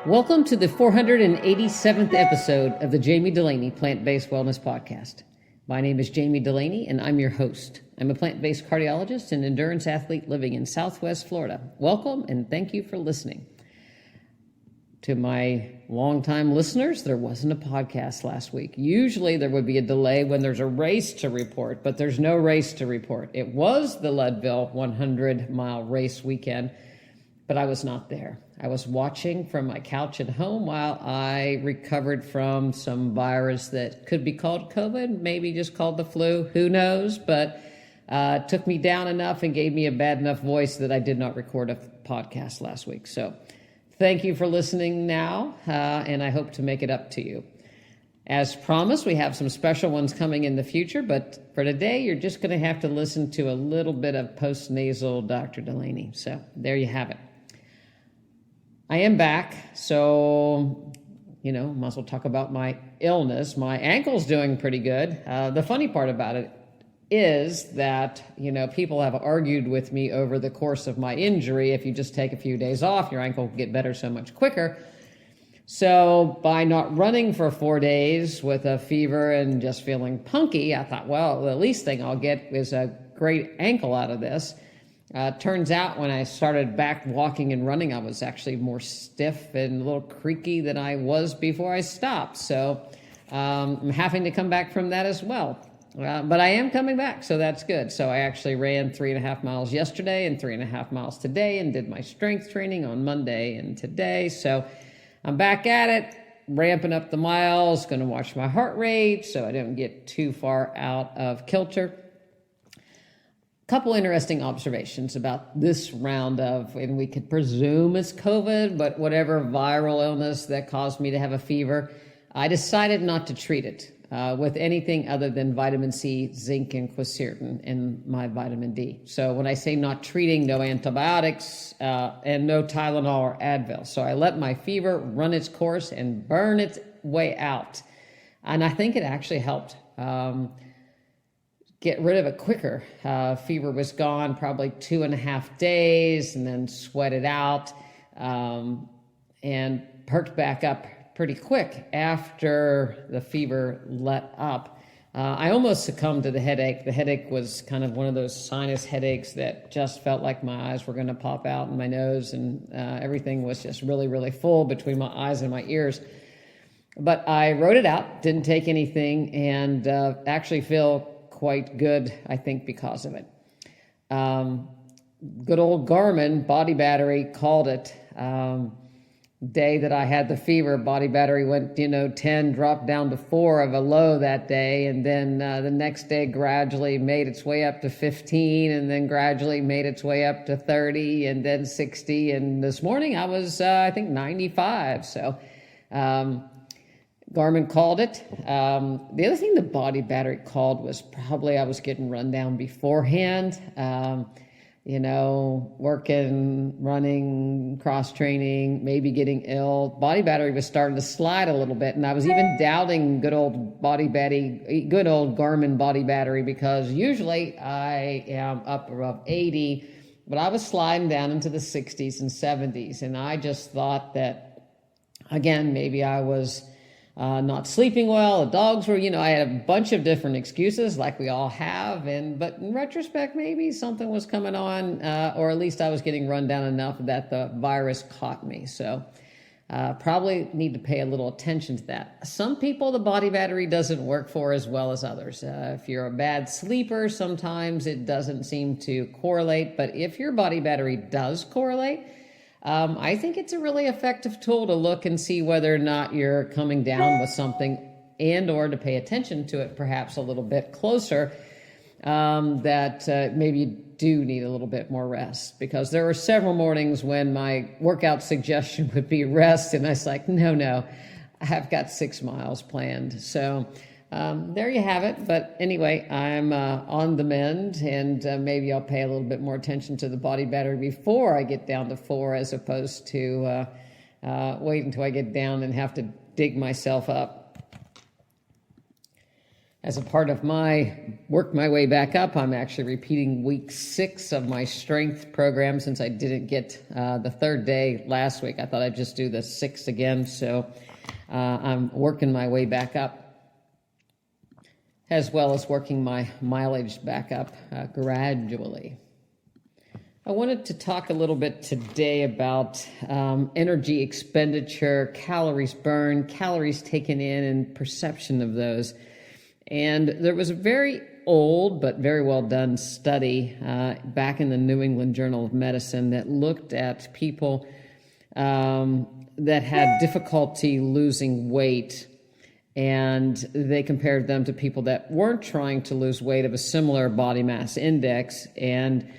Welcome to the 487th episode of the Jami Dulaney Plant-Based Wellness Podcast. My name is Jami Dulaney, and I'm your host. I'm a plant-based cardiologist and endurance athlete living in Southwest Florida. Welcome, and thank you for listening. To my longtime listeners, there wasn't a podcast last week. Usually there would be a delay when there's a race to report, but there's no race to report. It was the Leadville 100-mile race weekend, but I was not there. I was watching from my couch at home while I recovered from some virus that could be called COVID, maybe just called the flu, who knows, but it took me down enough and gave me a bad enough voice that I did not record a podcast last week. So thank you for listening now, and I hope to make it up to you. As promised, we have some special ones coming in the future, but for today, you're just going to have to listen to a little bit of post-nasal Dr. Dulaney. So there you have it. I am back, so, might as well talk about my illness. My ankle's doing pretty good. The funny part about it is that, people have argued with me over the course of my injury. If you just take a few days off, your ankle will get better so much quicker. So by not running for 4 days with a fever and just feeling punky, I thought, well, the least thing I'll get is a great ankle out of this. Turns out when I started back walking and running, I was actually more stiff and a little creaky than I was before I stopped. So I'm having to come back from that as well. But I am coming back, so that's good. So I actually ran 3.5 miles yesterday and 3.5 miles today and did my strength training on Monday and today. So I'm back at it, ramping up the miles, going to watch my heart rate so I don't get too far out of kilter. Couple interesting observations about this round of, and we could presume it's COVID, but whatever viral illness that caused me to have a fever, I decided not to treat it with anything other than vitamin C, zinc, and quercetin and my vitamin D. So when I say not treating, no antibiotics and no Tylenol or Advil. So I let my fever run its course and burn its way out. And I think it actually helped get rid of it quicker. Fever was gone probably 2.5 days and then sweated out and perked back up pretty quick after the fever let up. I almost succumbed to the headache. The headache was kind of one of those sinus headaches that just felt like my eyes were going to pop out in my nose, and everything was just really, really full between my eyes and my ears. But I wrote it out, didn't take anything, and actually feel quite good, I think, because of it. Good old Garmin body battery called it. Day that I had the fever, body battery went, 10, dropped down to 4 of a low that day. And then the next day gradually made its way up to 15 and then gradually made its way up to 30 and then 60. And this morning I was, I think, 95. So Garmin called it. The other thing the body battery called was probably I was getting run down beforehand. Working, running, cross-training, maybe getting ill. Body battery was starting to slide a little bit, and I was even doubting good old Garmin body battery, because usually I am up above 80, but I was sliding down into the 60s and 70s, and I just thought that, again, maybe I was not sleeping well. The dogs were, I had a bunch of different excuses like we all have. But in retrospect, maybe something was coming on, or at least I was getting run down enough that the virus caught me. So probably need to pay a little attention to that. Some people, the body battery doesn't work for as well as others. If you're a bad sleeper, sometimes it doesn't seem to correlate. But if your body battery does correlate, I think it's a really effective tool to look and see whether or not you're coming down with something, and or to pay attention to it perhaps a little bit closer, that maybe you do need a little bit more rest. Because there were several mornings when my workout suggestion would be rest, and I was like, no, I've got 6 miles planned. So there you have it. But anyway, I'm on the mend, and maybe I'll pay a little bit more attention to the body battery before I get down to 4, as opposed to wait until I get down and have to dig myself up. As a part of my work my way back up, I'm actually repeating week 6 of my strength program since I didn't get the third day last week. I thought I'd just do the 6 again, so I'm working my way back up, as well as working my mileage back up gradually. I wanted to talk a little bit today about energy expenditure, calories burned, calories taken in, and perception of those. And there was a very old but very well done study back in the New England Journal of Medicine that looked at people that had difficulty losing weight, and they compared them to people that weren't trying to lose weight of a similar body mass index. And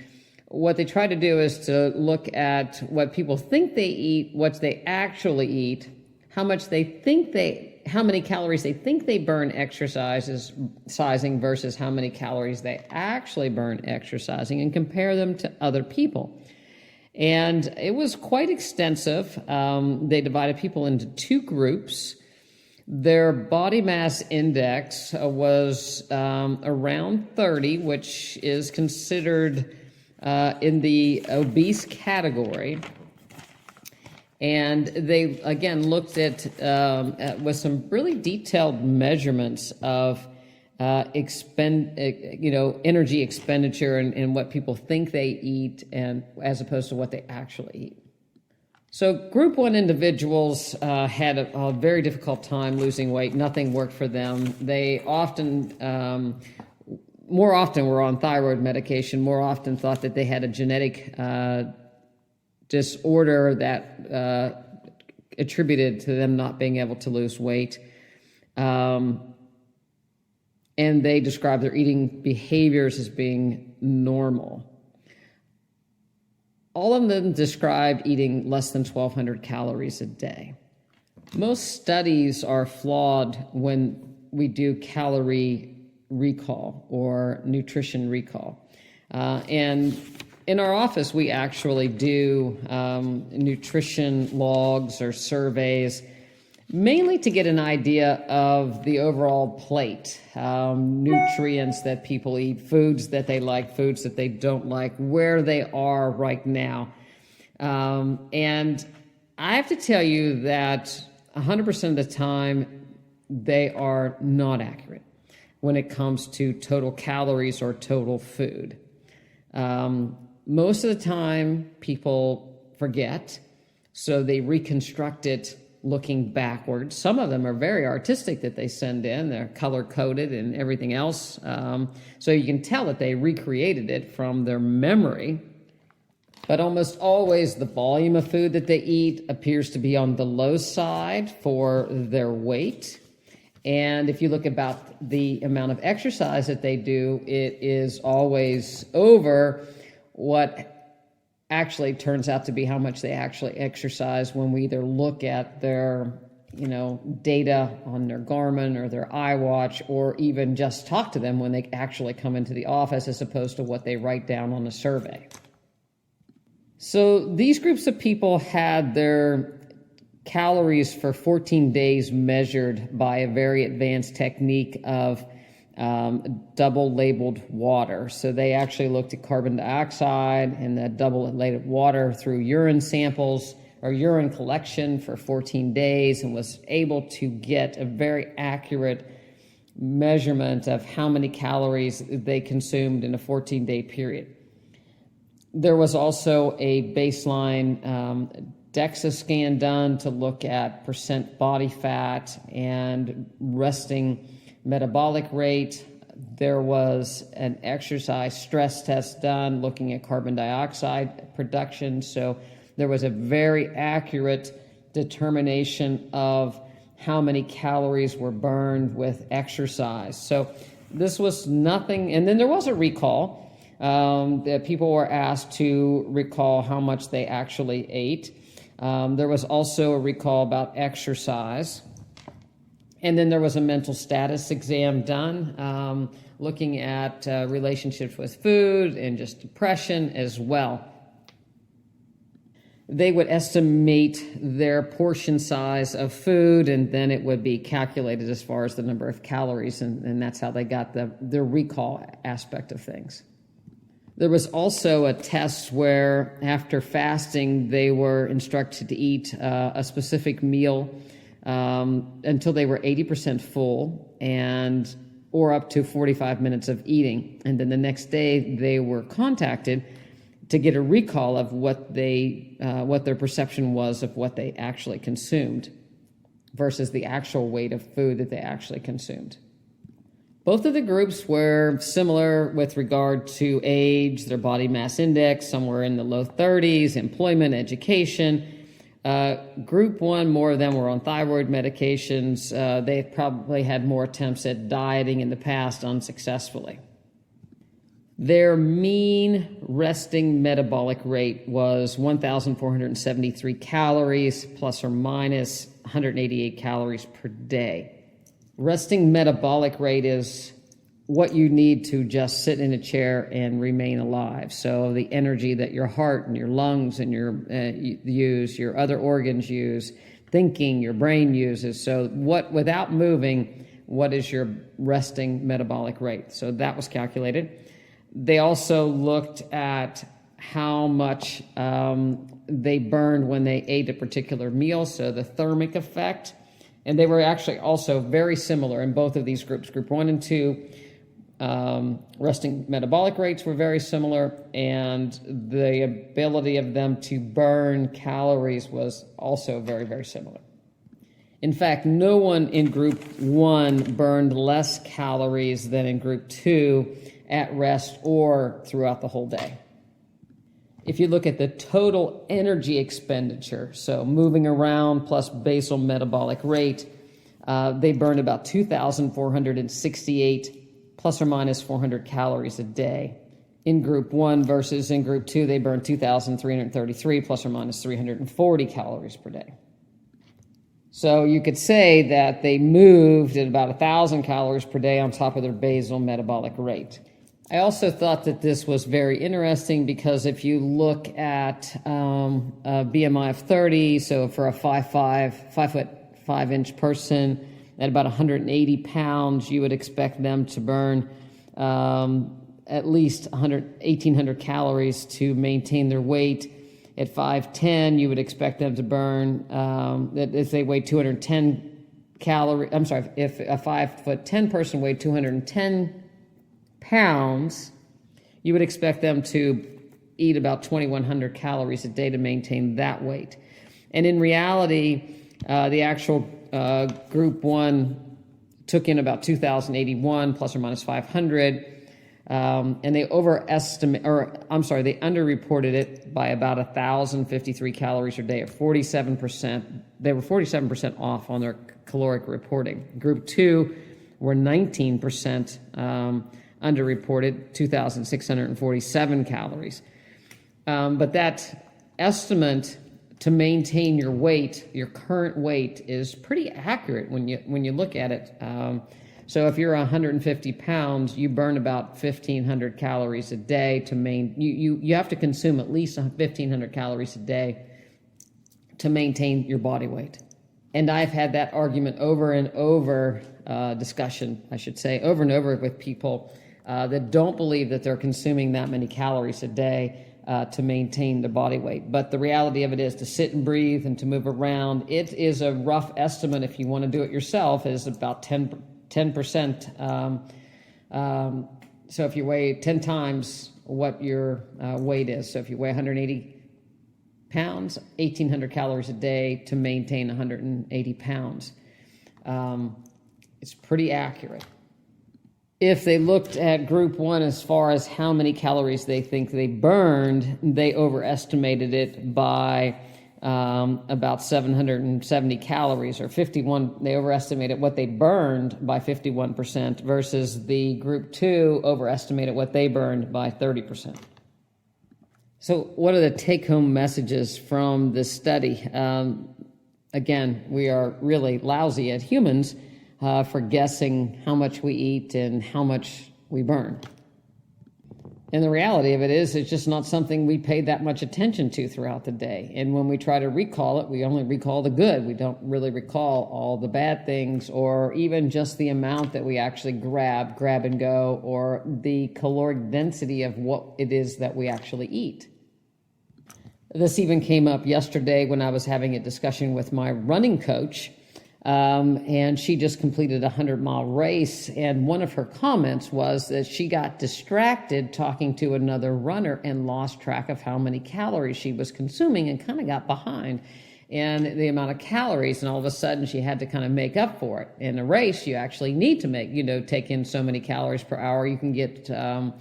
what they try to do is to look at what people think they eat, what they actually eat, how many calories they think they burn exercising versus how many calories they actually burn exercising, and compare them to other people. And it was quite extensive. They divided people into 2 groups. Their body mass index was around 30, which is considered in the obese category. And they, again, looked at with some really detailed measurements of energy expenditure and what people think they eat, and as opposed to what they actually eat. So group 1 individuals had a very difficult time losing weight. Nothing worked for them. They more often were on thyroid medication, more often thought that they had a genetic disorder that attributed to them not being able to lose weight. And they described their eating behaviors as being normal. All of them described eating less than 1,200 calories a day. Most studies are flawed when we do calorie recall or nutrition recall. And in our office, we actually do nutrition logs or surveys, mainly to get an idea of the overall plate, nutrients that people eat, foods that they like, foods that they don't like, where they are right now. And I have to tell you that 100% of the time, they are not accurate when it comes to total calories or total food. Most of the time, people forget, so they reconstruct it looking backwards. Some of them are very artistic that they send in. They're color-coded and everything else. So you can tell that they recreated it from their memory. But almost always the volume of food that they eat appears to be on the low side for their weight. And if you look about the amount of exercise that they do, it is always over what actually turns out to be how much they actually exercise when we either look at their, data on their Garmin or their iWatch, or even just talk to them when they actually come into the office, as opposed to what they write down on a survey. So these groups of people had their calories for 14 days measured by a very advanced technique of double labeled water. So they actually looked at carbon dioxide and that double labeled water through urine samples or urine collection for 14 days, and was able to get a very accurate measurement of how many calories they consumed in a 14-day period. There was also a baseline DEXA scan done to look at percent body fat and resting metabolic rate. There was an exercise stress test done looking at carbon dioxide production. So there was a very accurate determination of how many calories were burned with exercise. So this was nothing. And then there was a recall. That people were asked to recall how much they actually ate. There was also a recall about exercise. And then there was a mental status exam done, looking at relationships with food and just depression as well. they would estimate their portion size of food, and then it would be calculated as far as the number of calories, and that's how they got the recall aspect of things. There was also a test where after fasting, they were instructed to eat a specific meal until they were 80% full or up to 45 minutes of eating. And then the next day they were contacted to get a recall of what their perception was of what they actually consumed versus the actual weight of food that they actually consumed. Both of the groups were similar with regard to age, their body mass index, somewhere in the low 30s, employment, education. Group 1, more of them were on thyroid medications. They probably had more attempts at dieting in the past unsuccessfully. Their mean resting metabolic rate was 1,473 calories plus or minus 188 calories per day. Resting metabolic rate is what you need to just sit in a chair and remain alive. So the energy that your heart and your lungs and your other organs use, thinking, your brain uses. So without moving, what is your resting metabolic rate? So that was calculated. They also looked at how much they burned when they ate a particular meal, so the thermic effect. And they were actually also very similar in both of these groups. Group 1 and 2, resting metabolic rates were very similar, and the ability of them to burn calories was also very, very similar. In fact, no one in Group 1 burned less calories than in Group 2 at rest or throughout the whole day. If you look at the total energy expenditure, so moving around plus basal metabolic rate, they burned about 2,468 plus or minus 400 calories a day in Group 1 versus in Group 2, they burned 2,333 plus or minus 340 calories per day. So you could say that they moved at about 1,000 calories per day on top of their basal metabolic rate. I also thought that this was very interesting because if you look at a BMI of 30, so for a 5'5" person at about 180 pounds, you would expect them to burn at least 1,800 calories to maintain their weight. At 5'10", you would expect them to burn, if they weigh 210 calories, if a 5'10" person weighed 210 pounds, you would expect them to eat about 2,100 calories a day to maintain that weight. And in reality, the actual Group 1 took in about 2,081 plus or minus 500, and they underreported it by about 1,053 calories a day at 47%. They were 47% off on their caloric reporting. Group 2 were 19% underreported, 2,647 calories. But that estimate to maintain your weight, your current weight, is pretty accurate when you look at it. So if you're 150 pounds, you burn about 1,500 calories a day to you have to consume at least 1,500 calories a day to maintain your body weight. And I've had that argument over and over, discussion, I should say, over and over with people that don't believe that they're consuming that many calories a day to maintain their body weight. But the reality of it is to sit and breathe and to move around, it is a rough estimate if you want to do it yourself, is about 10%. So if you weigh 10 times what your weight is, so if you weigh 180 pounds, 1,800 calories a day to maintain 180 pounds. It's pretty accurate. If they looked at Group 1 as far as how many calories they think they burned, they overestimated it by about 770 calories, or 51. They overestimated what they burned by 51% versus the Group 2 overestimated what they burned by 30%. So what are the take-home messages from this study? Again, we are really lousy at humans for guessing how much we eat and how much we burn. And the reality of it is, it's just not something we pay that much attention to throughout the day. And when we try to recall it, we only recall the good. We don't really recall all the bad things, or even just the amount that we actually grab and go, or the caloric density of what it is that we actually eat. This even came up yesterday when I was having a discussion with my running coach. And she just completed a 100-mile race. And one of her comments was that she got distracted talking to another runner and lost track of how many calories she was consuming, and kind of got behind in the amount of calories. And all of a sudden she had to kind of make up for it. In a race, you actually need to take in so many calories per hour. You can get in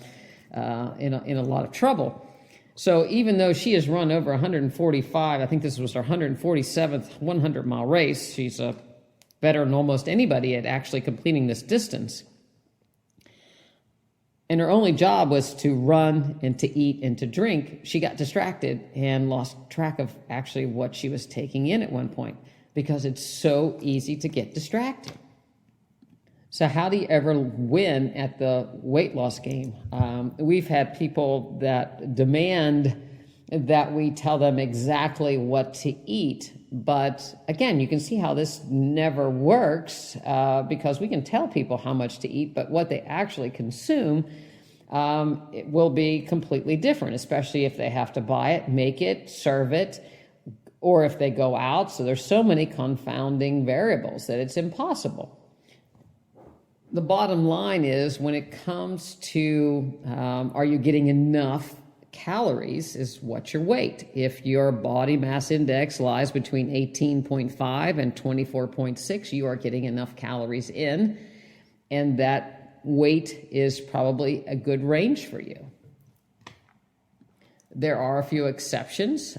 a lot of trouble. So even though she has run over 145, I think this was her 147th 100-mile race, she's better than almost anybody at actually completing this distance. And her only job was to run and to eat and to drink. She got distracted and lost track of actually what she was taking in at one point, because it's so easy to get distracted. So how do you ever win at the weight loss game? We've had people that demand that we tell them exactly what to eat. But again, you can see how this never works, because we can tell people how much to eat, but what they actually consume it will be completely different, especially if they have to buy it, make it, serve it, or if they go out. So there's so many confounding variables that it's impossible. The bottom line is, when it comes to are you getting enough calories, is what's your weight. If your body mass index lies between 18.5 and 24.6, you are getting enough calories in, and that weight is probably a good range for you. There are a few exceptions.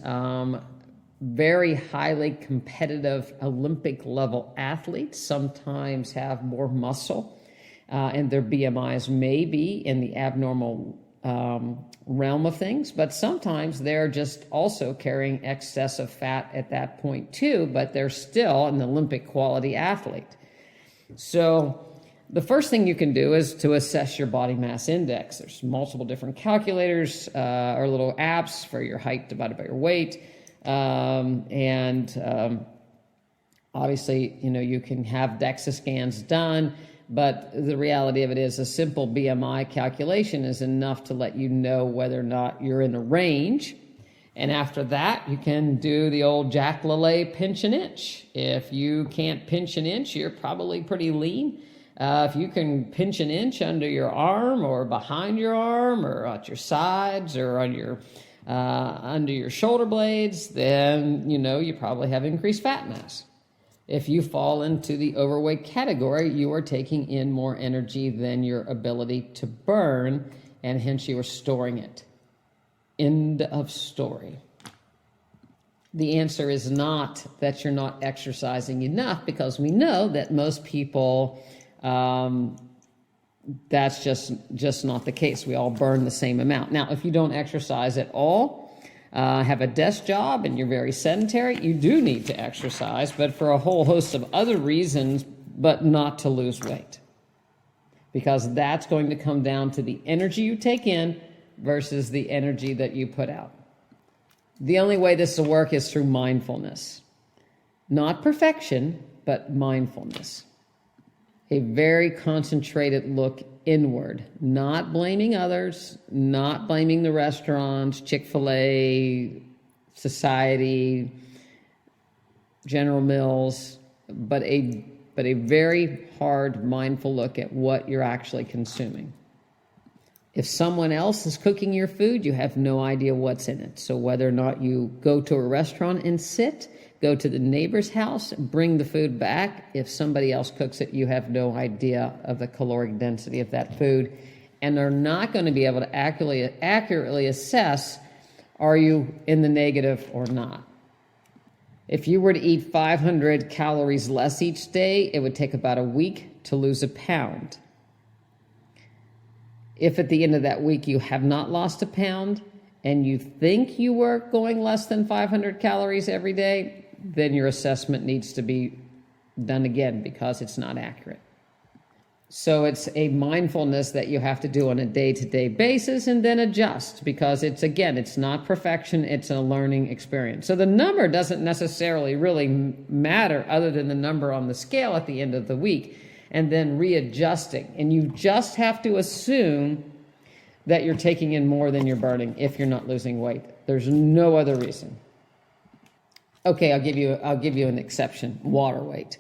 Very highly competitive Olympic level athletes sometimes have more muscle, and their BMIs may be in the abnormal realm of things, but sometimes they're just also carrying excess of fat at that point too, but they're still an Olympic quality athlete. So the first thing you can do is to assess your body mass index. There's multiple different calculators or little apps for your height divided by your weight. Obviously, you can have DEXA scans done, but the reality of it is, a simple BMI calculation is enough to let you know whether or not you're in a range. And after that, you can do the old Jack LaLanne pinch an inch. If you can't pinch an inch, you're probably pretty lean. If you can pinch an inch under your arm or behind your arm or at your sides or on your under your shoulder blades, then you probably have increased fat mass. If you fall into the overweight category, you are taking in more energy than your ability to burn, and hence you are storing it. End of story. The answer is not that you're not exercising enough, because we know that most people, that's just not the case. We all burn the same amount. Now, if you don't exercise at all, have a desk job, and you're very sedentary, you do need to exercise, but for a whole host of other reasons, but not to lose weight. Because that's going to come down to the energy you take in versus the energy that you put out. The only way this will work is through mindfulness. Not perfection, but mindfulness. A very concentrated look inward, not blaming others, not blaming the restaurants, Chick-fil-A, society, General Mills, but a very hard, mindful look at what you're actually consuming. If someone else is cooking your food, you have no idea what's in it. So whether or not you go to a restaurant and sit, go to the neighbor's house, bring the food back, if somebody else cooks it, you have no idea of the caloric density of that food. And they're not going to be able to accurately assess, are you in the negative or not? If you were to eat 500 calories less each day, it would take about a week to lose a pound. If at the end of that week you have not lost a pound and you think you were going less than 500 calories every day, then your assessment needs to be done again, because it's not accurate. So it's a mindfulness that you have to do on a day-to-day basis and then adjust, because it's not perfection, it's a learning experience. So the number doesn't necessarily really matter other than the number on the scale at the end of the week, and then readjusting. And you just have to assume that you're taking in more than you're burning if you're not losing weight. There's no other reason. Okay, I'll give you an exception, water weight.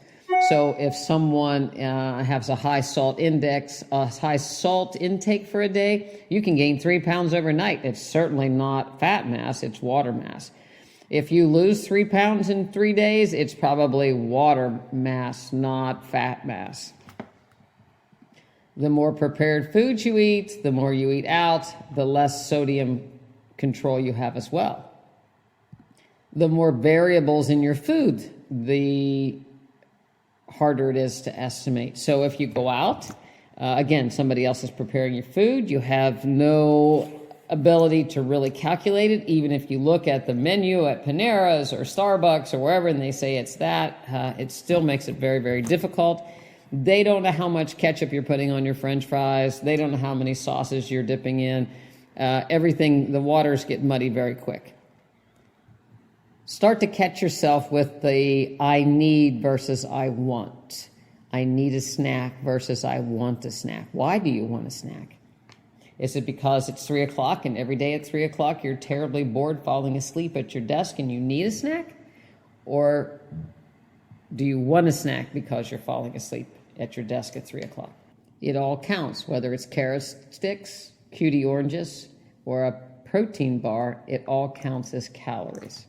So if someone has a high salt index, a high salt intake for a day, you can gain 3 pounds overnight. It's certainly not fat mass, it's water mass. If you lose 3 pounds in 3 days, it's probably water mass, not fat mass. The more prepared foods you eat, the more you eat out, the less sodium control you have as well. The more variables in your food, the harder it is to estimate. So if you go out, again, somebody else is preparing your food, you have no ability to really calculate it. Even if you look at the menu at Panera's or Starbucks or wherever and they say it's that, it still makes it very, very difficult. They don't know how much ketchup you're putting on your French fries. They don't know how many sauces you're dipping in. Everything, the waters get muddy very quick. Start to catch yourself with the I need versus I want. I need a snack versus I want a snack. Why do you want a snack? Is it because it's 3 o'clock and every day at 3 o'clock you're terribly bored falling asleep at your desk and you need a snack? Or do you want a snack because you're falling asleep at your desk at 3 o'clock? It all counts, whether it's carrot sticks, cutie oranges, or a protein bar, it all counts as calories.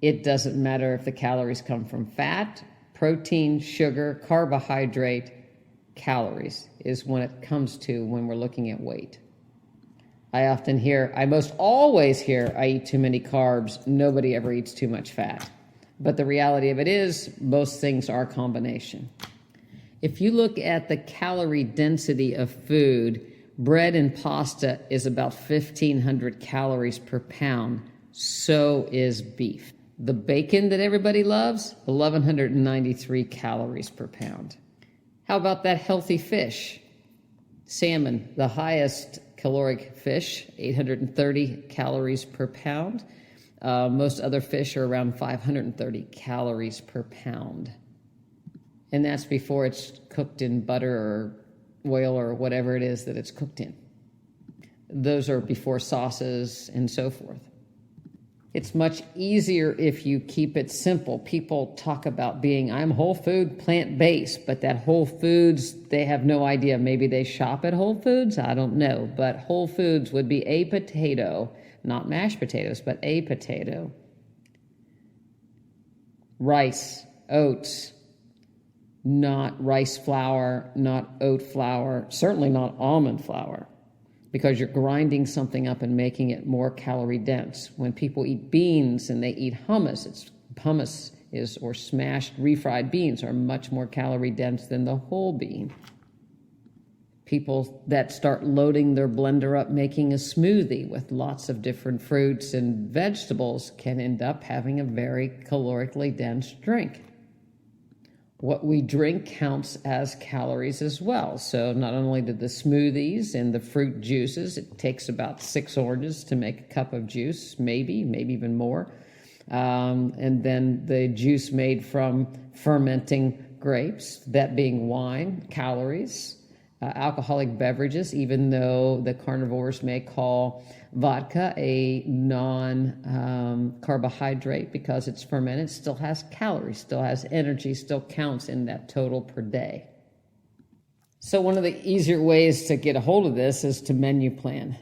It doesn't matter if the calories come from fat, protein, sugar, carbohydrate. Calories is when it comes to when we're looking at weight. I most always hear, I eat too many carbs. Nobody ever eats too much fat. But the reality of it is, most things are a combination. If you look at the calorie density of food, bread and pasta is about 1,500 calories per pound. So is beef. The bacon that everybody loves, 1,193 calories per pound. How about that healthy fish? Salmon, the highest caloric fish, 830 calories per pound. Most other fish are around 530 calories per pound. And that's before it's cooked in butter or oil or whatever it is that it's cooked in. Those are before sauces and so forth. It's much easier if you keep it simple. People talk about I'm whole food, plant-based, but that Whole Foods, they have no idea. Maybe they shop at Whole Foods, I don't know. But Whole Foods would be a potato, not mashed potatoes, but a potato. Rice, oats, not rice flour, not oat flour, certainly not almond flour, because you're grinding something up and making it more calorie dense. When people eat beans and they eat hummus, or smashed refried beans are much more calorie dense than the whole bean. People that start loading their blender up making a smoothie with lots of different fruits and vegetables can end up having a very calorically dense drink. What we drink counts as calories as well. So not only do the smoothies and the fruit juices, it takes about 6 oranges to make a cup of juice, maybe even more. And then the juice made from fermenting grapes, that being wine, calories. Alcoholic beverages, even though the carnivores may call vodka a non-carbohydrate because it's fermented, still has calories, still has energy, still counts in that total per day. So one of the easier ways to get a hold of this is to menu plan.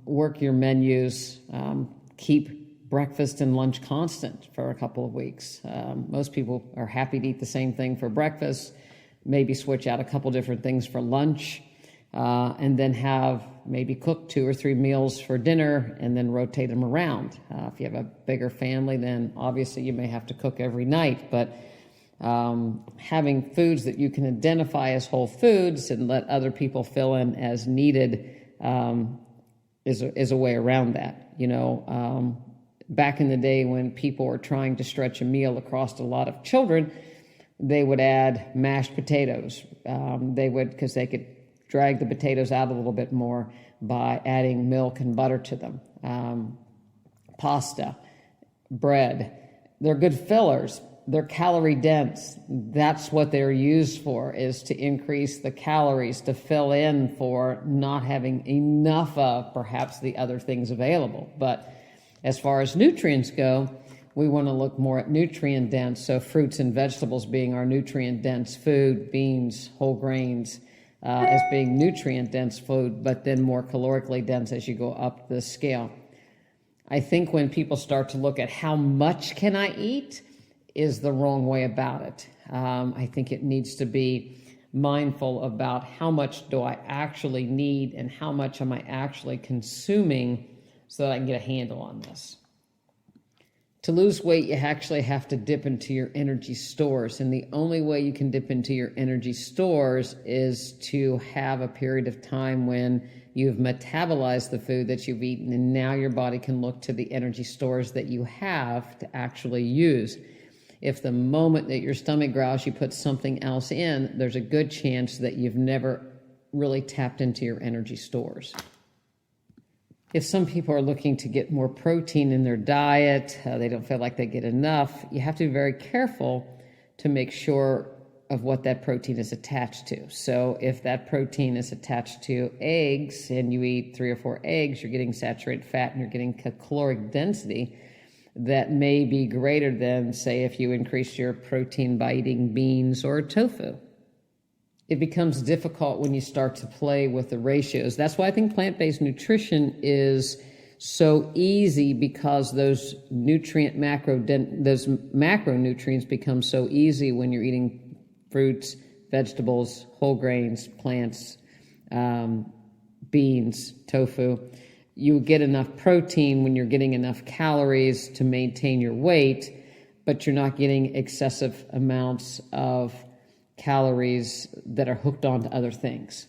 Work your menus, keep breakfast and lunch constant for a couple of weeks. Most people are happy to eat the same thing for breakfast, maybe switch out a couple different things for lunch, and then maybe cook 2 or 3 meals for dinner and then rotate them around. If you have a bigger family, then obviously you may have to cook every night, but having foods that you can identify as whole foods and let other people fill in as needed is a way around that. Back in the day when people were trying to stretch a meal across a lot of children, They would add mashed potatoes. Because they could drag the potatoes out a little bit more by adding milk and butter to them. Pasta, bread. They're good fillers. They're calorie dense. That's what they're used for, is to increase the calories, to fill in for not having enough of perhaps the other things available. But as far as nutrients go, we want to look more at nutrient dense. So fruits and vegetables being our nutrient dense food, beans, whole grains as being nutrient dense food, but then more calorically dense as you go up the scale. I think when people start to look at how much can I eat is the wrong way about it. I think it needs to be mindful about how much do I actually need and how much am I actually consuming so that I can get a handle on this. To lose weight, you actually have to dip into your energy stores. And the only way you can dip into your energy stores is to have a period of time when you've metabolized the food that you've eaten, and now your body can look to the energy stores that you have to actually use. If the moment that your stomach growls, you put something else in, there's a good chance that you've never really tapped into your energy stores. If some people are looking to get more protein in their diet, they don't feel like they get enough, you have to be very careful to make sure of what that protein is attached to. So if that protein is attached to eggs and you eat 3 or 4 eggs, you're getting saturated fat and you're getting a caloric density that may be greater than, say, if you increase your protein by eating beans or tofu. It becomes difficult when you start to play with the ratios. That's why I think plant-based nutrition is so easy, because those macronutrients become so easy when you're eating fruits, vegetables, whole grains, plants, beans, tofu. You get enough protein when you're getting enough calories to maintain your weight, but you're not getting excessive amounts of calories that are hooked onto other things.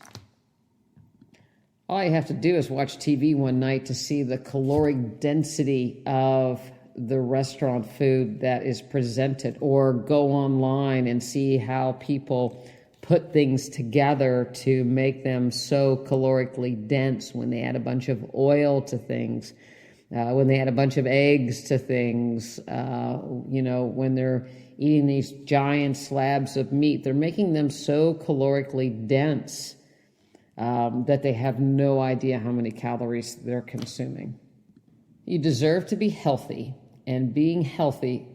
All you have to do is watch TV one night to see the caloric density of the restaurant food that is presented, or go online and see how people put things together to make them so calorically dense, when they add a bunch of oil to things, when they add a bunch of eggs to things, when they're eating these giant slabs of meat, they're making them so calorically dense that they have no idea how many calories they're consuming. You deserve to be healthy, and being healthy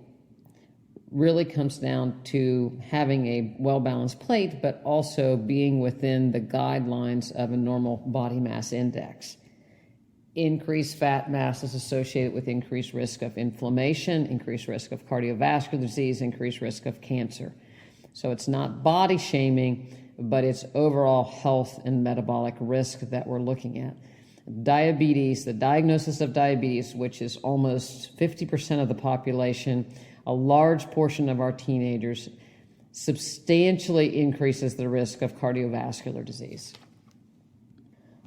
really comes down to having a well-balanced plate, but also being within the guidelines of a normal body mass index. Increased fat mass is associated with increased risk of inflammation, increased risk of cardiovascular disease, increased risk of cancer. So it's not body shaming, but it's overall health and metabolic risk that we're looking at. Diabetes, the diagnosis of diabetes, which is almost 50% of the population, a large portion of our teenagers, substantially increases the risk of cardiovascular disease.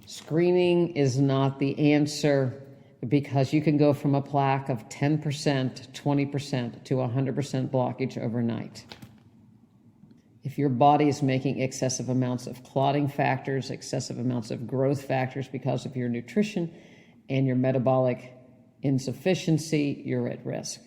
Screening is not the answer, because you can go from a plaque of 10%, 20% to 100% blockage overnight. If your body is making excessive amounts of clotting factors, excessive amounts of growth factors because of your nutrition and your metabolic insufficiency, you're at risk.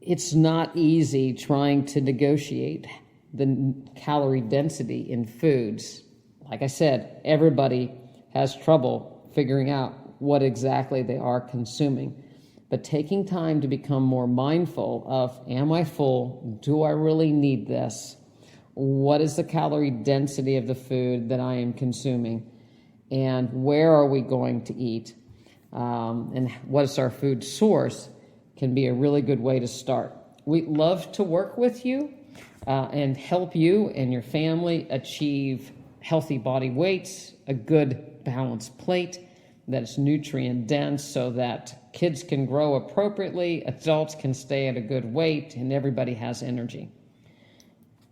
It's not easy trying to negotiate the calorie density in foods. Like I said, everybody has trouble figuring out what exactly they are consuming. But taking time to become more mindful of, am I full? Do I really need this? What is the calorie density of the food that I am consuming? And where are we going to eat? And what is our food source? Can be a really good way to start. We'd love to work with you and help you and your family achieve healthy body weights, a good balanced plate that is nutrient dense, so that kids can grow appropriately, adults can stay at a good weight, and everybody has energy.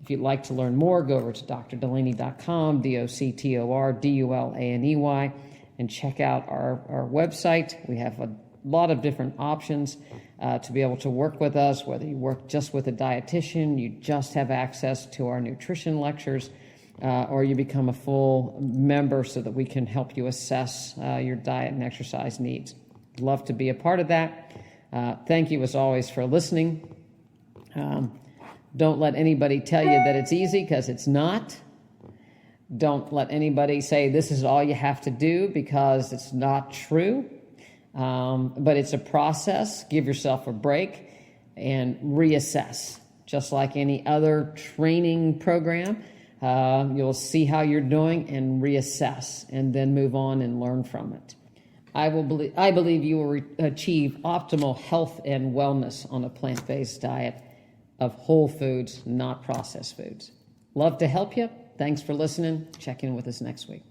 If you'd like to learn more, go over to drdulaney.com, DoctorDulaney, and check out our website. We have lot of different options to be able to work with us, whether you work just with a dietitian, you just have access to our nutrition lectures, or you become a full member so that we can help you assess your diet and exercise needs. Love to be a part of that. Thank you as always for listening. Don't let anybody tell you that it's easy, because it's not. Don't let anybody say this is all you have to do, because it's not true. But it's a process. Give yourself a break and reassess. Just like any other training program, you'll see how you're doing and reassess, and then move on and learn from it. I believe you will achieve optimal health and wellness on a plant-based diet of whole foods, not processed foods. Love to help you. Thanks for listening. Check in with us next week.